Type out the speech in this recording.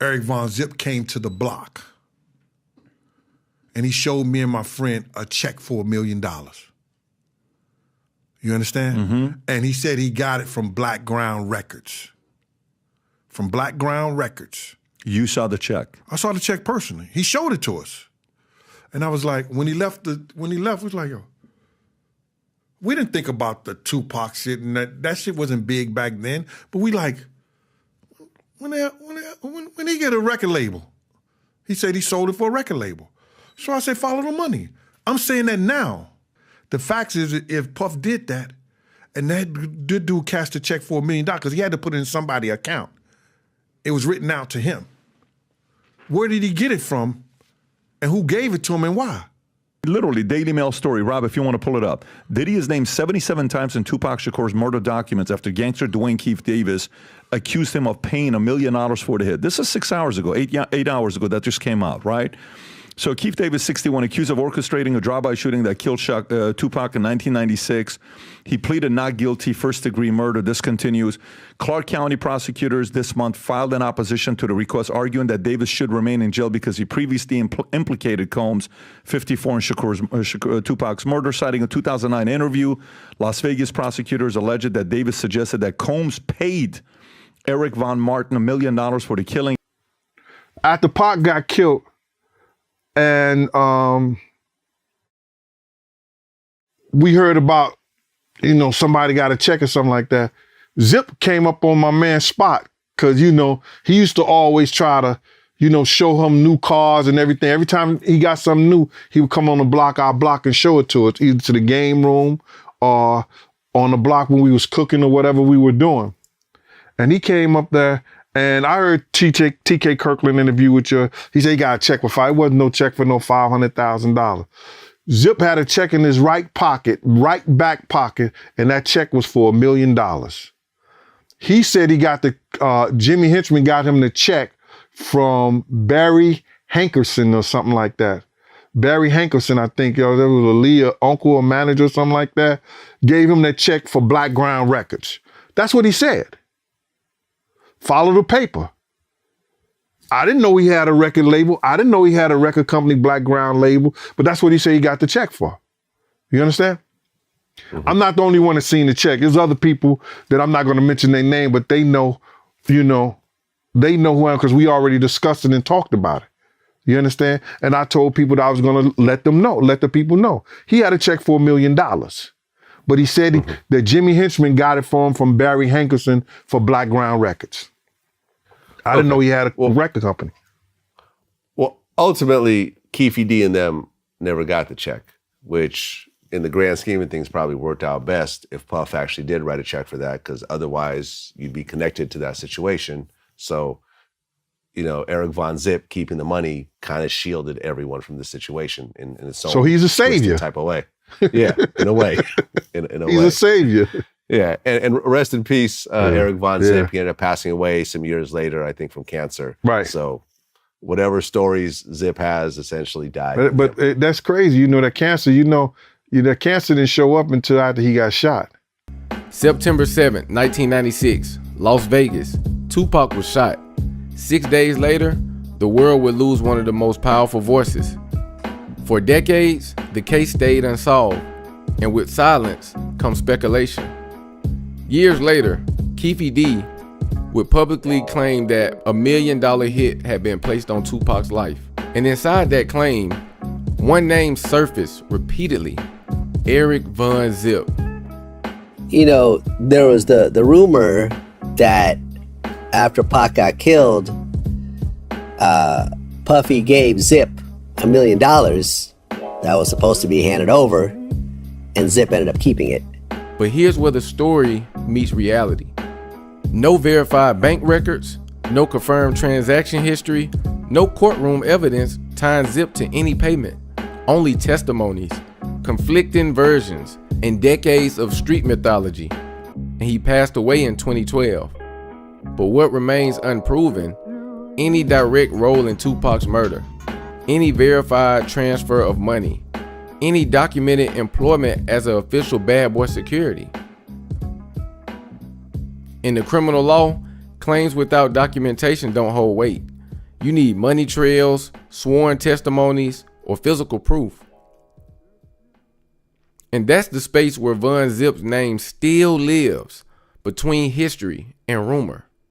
Eric Von Zip came to the block and he showed me and my friend a check for $1 million. You understand? Mm-hmm. And he said he got it from Blackground Records. From Blackground Records. You saw the check? I saw the check personally. He showed it to us. And I was like, when he left, we was like, yo, we didn't think about the 2Pac shit, and that shit wasn't big back then. But we like, when he get a record label, he said he sold it for a record label. So I said, follow the money. I'm saying that now. The fact is, if Puff did that, and that dude cashed a check for $1 million, because he had to put it in somebody's account. It was written out to him. Where did he get it from, and who gave it to him, and why? Literally, Daily Mail story. Rob, if you want to pull it up. Diddy is named 77 times in Tupac Shakur's murder documents after gangster Dwayne Keith Davis accused him of paying $1 million for the hit. This is 6 hours ago, 8 hours ago that just came out, right? So Keith Davis, 61, accused of orchestrating a drive-by shooting that killed Tupac in 1996. He pleaded not guilty, first-degree murder. This continues. Clark County prosecutors this month filed an opposition to the request, arguing that Davis should remain in jail because he previously implicated Combs, 54, in Tupac's murder, citing a 2009 interview. Las Vegas prosecutors alleged that Davis suggested that Combs paid Eric Von Martin $1 million for the killing. After Pac got killed, and we heard about, somebody got a check or something like that. Zip came up on my man's spot because, he used to always try to, show him new cars and everything. Every time he got something new, he would come on the block, our block, and show it to us, either to the game room or on the block when we was cooking or whatever we were doing. And he came up there. And I heard TK Kirkland interview with you. He said he got a check for $5. It wasn't no check for no $500,000. Zip had a check in his right back pocket, and that check was for $1 million. He said he got Jimmy Henchman got him the check from Barry Hankerson or something like that. Barry Hankerson, I think, there was a Leah uncle or manager or something like that, gave him that check for Blackground Records. That's what he said. Follow the paper. I didn't know he had a record label. I didn't know he had a record company, Blackground label, but that's what he said he got the check for. You understand? Mm-hmm. I'm not the only one that's seen the check. There's other people that I'm not going to mention their name, but they know, they know who I am because we already discussed it and talked about it. You understand? And I told people that I was going to let the people know. He had a check for $1 million. But he said that Jimmy Henchman got it for him from Barry Hankerson for Blackground Records. I didn't know he had a record company. Well, ultimately, Keefy D and them never got the check, which in the grand scheme of things probably worked out best if Puff actually did write a check for that, because otherwise you'd be connected to that situation. So, Eric Von Zip keeping the money kind of shielded everyone from the situation in its own. So he's a savior type of way. Yeah, in a way. In a he's way. a savior. Yeah, and rest in peace, Eric Von Zip. He ended up passing away some years later, I think, from cancer. Right. So whatever stories Zip has essentially died. But that's crazy. That cancer, that cancer didn't show up until after he got shot. September 7th, 1996, Las Vegas. Tupac was shot. 6 days later, the world would lose one of the most powerful voices. For decades, the case stayed unsolved, and with silence comes speculation. Years later, Keefy D would publicly claim that $1 million hit had been placed on Tupac's life. And inside that claim, one name surfaced repeatedly: Eric Von Zip. There was the rumor that after Pac got killed, Puffy gave Zip $1 million that was supposed to be handed over, and Zip ended up keeping it. But here's where the story meets reality. No verified bank records, no confirmed transaction history, no courtroom evidence tying Zip to any payment. Only testimonies, conflicting versions, and decades of street mythology. And he passed away in 2012. But what remains unproven, any direct role in Tupac's murder, any verified transfer of money, any documented employment as an official bad boy security. In the criminal law, claims without documentation don't hold weight. You need money trails, sworn testimonies, or physical proof. And that's the space where Von Zip's name still lives, between history and rumor.